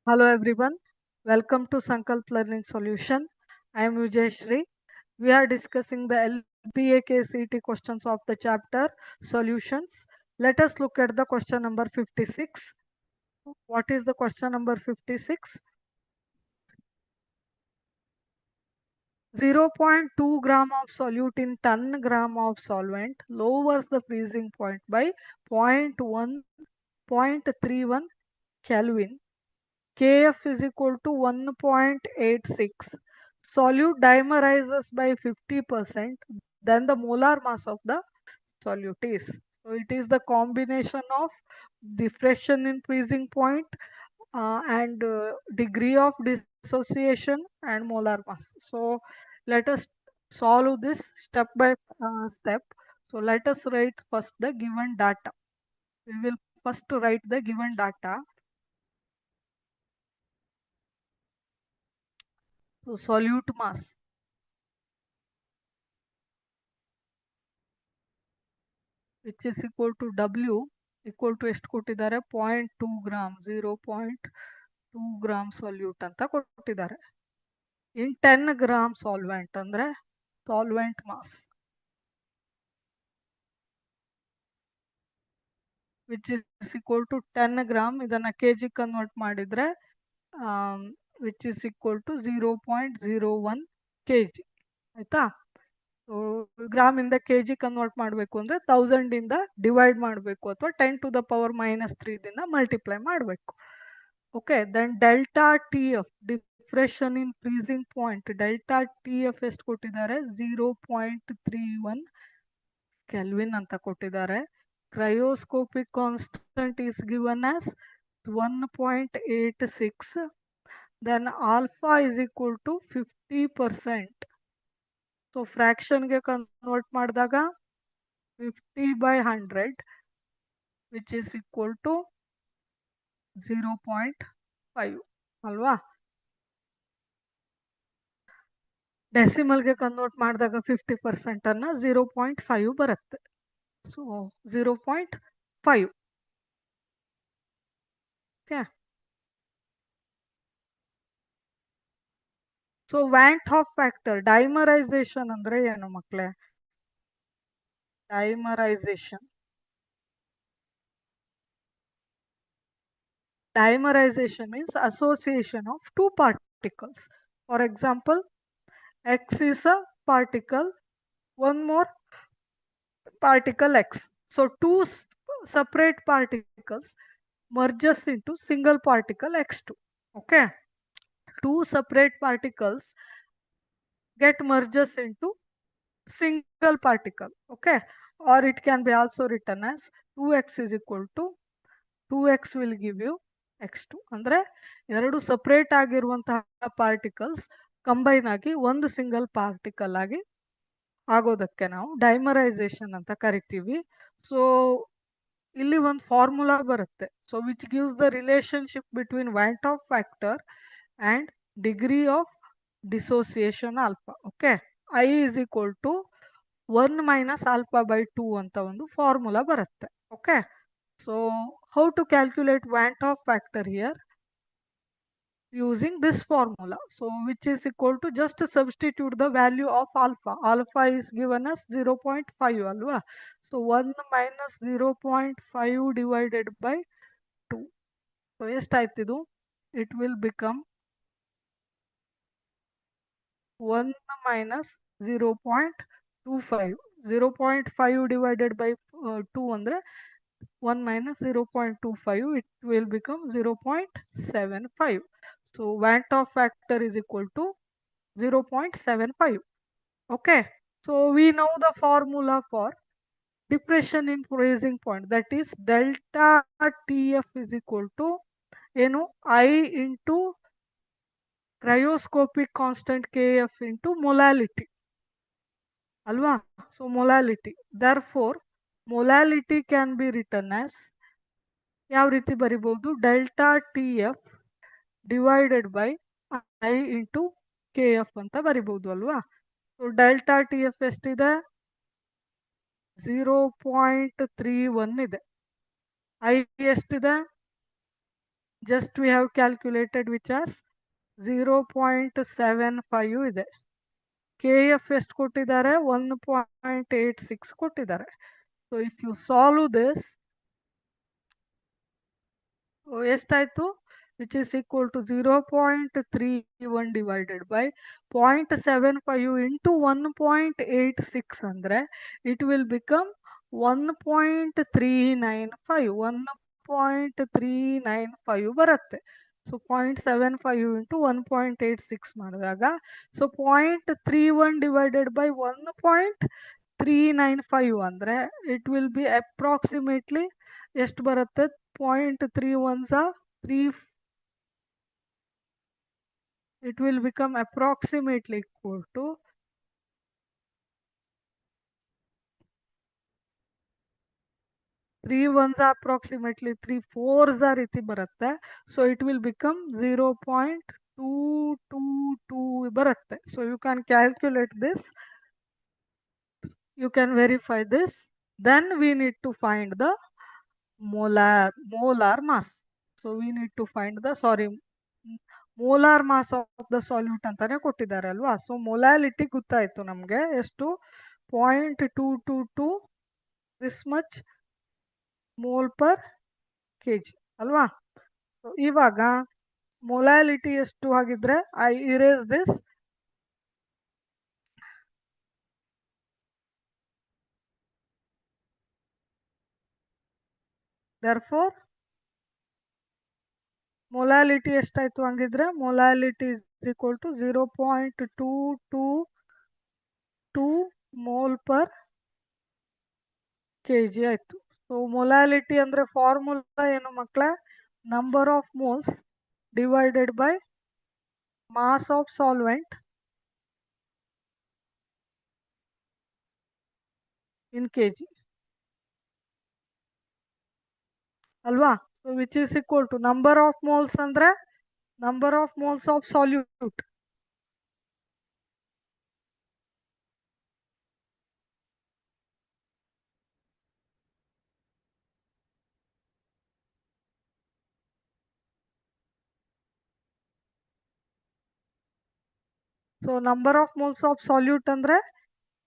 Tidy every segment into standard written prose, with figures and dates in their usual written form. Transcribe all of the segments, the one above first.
Hello everyone, welcome to Sankalp Learning Solution. I am Vijay Shri. We are discussing the LPA CET questions of the chapter Solutions. Let us look at the question number 56. What is the question number 56? 0.2 gram of solute in 10 gram of solvent lowers the freezing point by 0.31 Kelvin. Kf is equal to 1.86. Solute dimerizes by 50%, then the molar mass of the solute is. So it is the combination of diffraction in freezing point and degree of dissociation and molar mass. So let us solve this step by step. So let us write first the given data. We will first write the given data. So solute mass which is equal to W equal to ಎಷ್ಟು ಕೊಟ್ಟಿದ್ದಾರೆ 0.2 gram 0.2 gram solute ಅಂತ ಕೊಟ್ಟಿದ್ದಾರೆ in 10 gram solvent ಅಂದ್ರೆ solvent mass which is equal to 10 gram ಇದನ್ನ KG convert ಮಾಡಿದ್ರೆ which is equal to 0.01 KG ಆಯ್ತಾ gram ಇಂದ KG convert ಮಾಡಬೇಕು ಅಂದ್ರೆ 1000 ಇಂದ ಡಿವೈಡ್ ಮಾಡಬೇಕು ಅಥವಾ 10⁻³ ದಿಂದ ಮಲ್ಟಿಪ್ಲೈ ಮಾಡಬೇಕು. Okay, then delta T F depression in freezing point delta T F ಎಷ್ಟು ಕೊಟ್ಟಿದ್ದಾರೆ 0.31 ಕೆಲ್ವಿನ್ ಅಂತ ಕೊಟ್ಟಿದ್ದಾರೆ. Cryoscopic constant is given as 1.86. Then alpha is equal to 50%. So ಫ್ರಾಕ್ಷನ್ಗೆ ಕನ್ವರ್ಟ್ ಮಾಡಿದಾಗ 50/100 ವಿಚ್ ಇಸ್ ಈಕ್ವಲ್ ಟು 0.5 ಅಲ್ವಾ. ಡೆಸಿಮಲ್ಗೆ ಕನ್ವರ್ಟ್ ಮಾಡಿದಾಗ 50% ಅನ್ನ 0.5 ಬರುತ್ತೆ. So 0.5. Okay, so van't Hoff factor dimerisation ಅಂದ್ರೆ ಏನು ಮಕ್ಕಳೇ? Dimerization means association of two particles. For example, X is a particle, one more particle X. So two separate particles merges into single particle X2. Okay, two separate particles get merges into single particle. Okay, or it can be also written as 2x is equal to 2x will give you x2. ಅಂದ್ರೆ ಎರಡು separate ಆಗಿರುವಂತಹ particles combine ಆಗಿ ಒಂದು single particle ಆಗಿ ಆಗೋದಕ್ಕೆ ನಾವು dimerisation ಅಂತ ಕರಿತೀವಿ. ಸೊ ಇಲ್ಲಿ ಒಂದು ಫಾರ್ಮುಲಾ ಬರುತ್ತೆ. So which gives the relationship between van't Hoff factor and degree of dissociation alpha. Okay, i is equal to 1 - α/2 ಅಂತ ಒಂದು ಫಾರ್ಮುಲಾ ಬರುತ್ತೆ. Okay, so how to calculate Van't Hoff factor here? Using this formula. So which is equal to, just substitute the value of alpha. Alpha is given as 0.5 alva. So 1 - 0.5 divided by 2. So ಎಷ್ಟಾಯ್ತಿದು? It will become 1 - 0.25. 0.5 divided by 2 ಅಂದ್ರೆ 1 - 0.25, it will become 0.75. So Van't Hoff factor is equal to 0.75. Okay, so we know the formula for depression in freezing point, that is delta TF is equal to I into cryoscopic constant KF into molality alva. So molality, therefore molality can be written as ಯಾವ ರೀತಿ ಬರಿಬಹುದು? Delta T F divided by I into K F ಅಂತ ಬರಿಬಹುದು ಅಲ್ವಾ. So delta T F ಎಷ್ಟಿದೆ? 0.31 ಇದೆ. I ಎಷ್ಟಿದೆ? 0.25 ಇದೆ. Just we have calculated which as 0.75 ಇದೆ. ಕೆ ಎಫ್ ಎಷ್ಟು ಕೊಟ್ಟಿದ್ದಾರೆ? 1.86 ಕೊಟ್ಟಿದ್ದಾರೆ. So if you solve this, ಎಷ್ಟಾಯ್ತು? Which is equal to 0.31 divided by 0.75 into 1.86 ಅಂದರೆ ಇಟ್ ವಿಲ್ ಬಿಕಮ್ 1.395 1.395 ಬರುತ್ತೆ. ಸೊ 0.75 ಇಂಟು 1.86 ಮಾಡಿದಾಗ, ಸೊ 0.31 ಡಿವೈಡೆಡ್ ಬೈ 1.395 ಅಂದರೆ ಇಟ್ ವಿಲ್ ಬಿ ಅಪ್ರಾಕ್ಸಿಮೇಟ್ಲಿ ಎಷ್ಟು ಬರುತ್ತೆ? 0.31 3, it will become approximately equal to 3 ones approximately 3 fours ರೀತಿ ಬರುತ್ತೆ. So it will become 0.222 ಬರುತ್ತೆ. So you can calculate this, you can verify this. Then we need to find the molar mass. So we need to find the molar mass of the solute ಅಂತಾನೆ ಕೊಟ್ಟಿದ್ದಾರೆ ಅಲ್ವಾ. So molality ಗೊತ್ತಾಯ್ತು ನಮ್ಗೆ, ಎಷ್ಟು? 0.222 this much mole per kg ಅಲ್ವಾ. ಇವಾಗ molality ಎಷ್ಟು ಆಗಿದ್ರೆ I erase this. therefore molality ಎಷ್ಟಾಯ್ತು ಹಂಗಿದ್ರೆ? Molality is equal to 0.222 mole per kg ಆಯ್ತು. ಸೊ ಮೊಲಾಲಿಟಿ ಅಂದ್ರೆ ಫಾರ್ಮುಲಾ ಏನು ಮಕ್ಕಳೇ? Number of moles divided by mass of solvent in kg ಅಲ್ವಾ. So which is equal to number of moles ಅಂದ್ರೆ number of moles of solute. So number of moles of solute ಅಂದ್ರೆ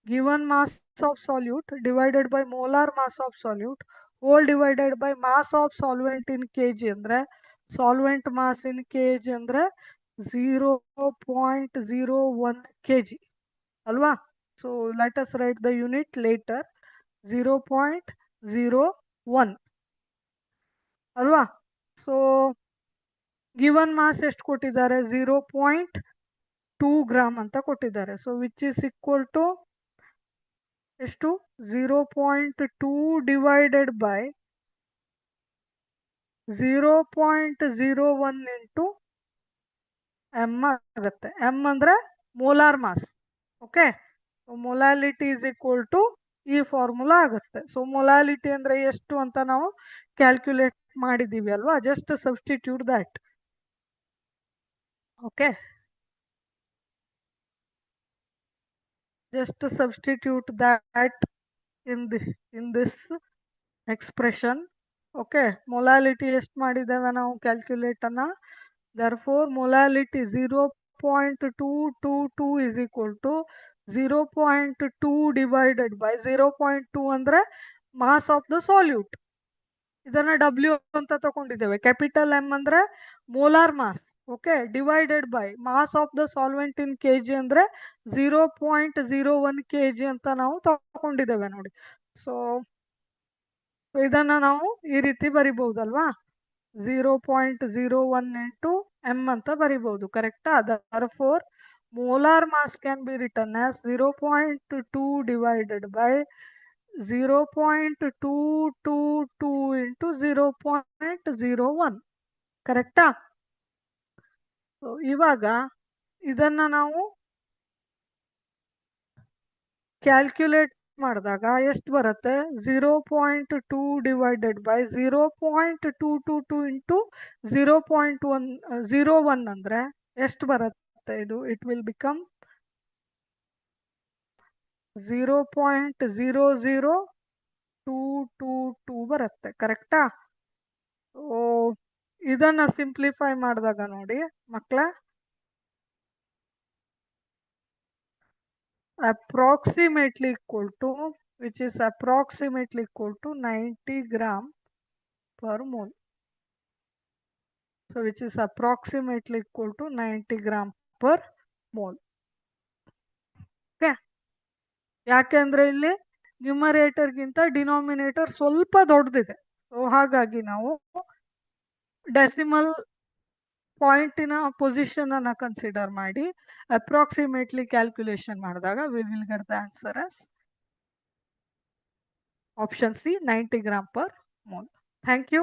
given mass of solute divided by molar mass of solute whole divided by mass of solvent in kg ಅಂದ್ರೆ solvent mass in kg ಅಂದ್ರೆ 0.01 kg ಅಲ್ವಾ. So let us write the unit later. 0.01 ಅಲ್ವಾ. So given mass ಎಷ್ಟು ಕೊಟ್ಟಿದ್ದಾರೆ? 0.2 gram ಅಂತ ಕೊಟ್ಟಿದ್ದಾರೆ. So which is equal to ಎಷ್ಟು? 0.2 divided by 0.01 into M ಆಗುತ್ತೆ. ಎಮ್ ಅಂದ್ರೆ molar mass. Okay, molality is equal to ಈ ಫಾರ್ಮುಲಾ ಆಗುತ್ತೆ. ಸೊ ಮೊಲಾಲಿಟಿ ಅಂದ್ರೆ ಎಷ್ಟು ಅಂತ ನಾವು ಕ್ಯಾಲ್ಕುಲೇಟ್ ಮಾಡಿದೀವಿ ಅಲ್ವಾ. Just substitute that. Okay, just substitute that in this expression. okay, molality ಎಷ್ಟು ಮಾಡಿದ್ದೇವೆ ನಾವು ಕ್ಯಾಲ್ಕುಲೇಟ್ ಅನ್ನ. therefore molality 0.222 is equal to 0.2 divided by 0.2 ಅಂದ್ರೆ mass of the solute. ಇದನ್ನ ಡಬ್ಲ್ಯೂ ಅಂತ ತಗೊಂಡಿದ್ದೇವೆ. ಕ್ಯಾಪಿಟಲ್ ಎಂ ಅಂದ್ರೆ molar mass. Okay, divided by mass of the solvent in KG ಅಂದ್ರೆ 0.01 ಕೆಜಿ ಅಂತ ನಾವು ತಗೊಂಡಿದ್ದೇವೆ ನೋಡಿ. ಸೊ ಇದನ್ನ ನಾವು ಈ ರೀತಿ ಬರಿಬಹುದಲ್ವಾ. 0.01 ಇಂಟು ಎಂ ಅಂತ ಬರಿಬಹುದು. ಕರೆಕ್ಟಾ? therefore molar mass can be written as 0.2 divided by 0.222 into 0.01. ಕರೆಕ್ಟಾ? ಇವಾಗ ಇದನ್ನ ನಾವು ಕ್ಯಾಲ್ಕುಲೇಟ್ ಮಾಡಿದಾಗ ಎಷ್ಟು ಬರುತ್ತೆ? 0.2 ಡಿವೈಡೆಡ್ ಬೈ 0.222 ಇಂಟು 0.01 ಅಂದ್ರೆ ಎಷ್ಟು ಬರುತ್ತೆ ಇದು? ಇಟ್ ವಿಲ್ ಬಿಕಮ್ 0.00222 ಬರುತ್ತೆ. ಕರೆಕ್ಟಾ? ಇದನ್ನ ಸಿಂಪ್ಲಿಫೈ ಮಾಡಿದಾಗ ನೋಡಿ ಮಕ್ಕಳೇ, approximately equal to, which is approximately equal to 90 gram per mole. So which is approximately equal to 90 gram per mole. Okay. ಯಾಕೆಂದ್ರೆ ಇಲ್ಲಿ ನ್ಯೂಮರೇಟರ್ ಗಿಂತ ಡಿನಾಮಿನೇಟರ್ ಸ್ವಲ್ಪ ದೊಡ್ಡದಿದೆ. ಸೊ ಹಾಗಾಗಿ ನಾವು ಡೆಸಿಮಲ್ ಪಾಯಿಂಟಿನ ಪೊಸಿಷನ್ ಅನ್ನ ಕನ್ಸಿಡರ್ ಮಾಡಿ ಅಪ್ರಾಕ್ಸಿಮೇಟ್ಲಿ ಕ್ಯಾಲ್ಕುಲೇಷನ್ ಮಾಡಿದಾಗ we will get the answer as option C 90 gram per mole. Thank you.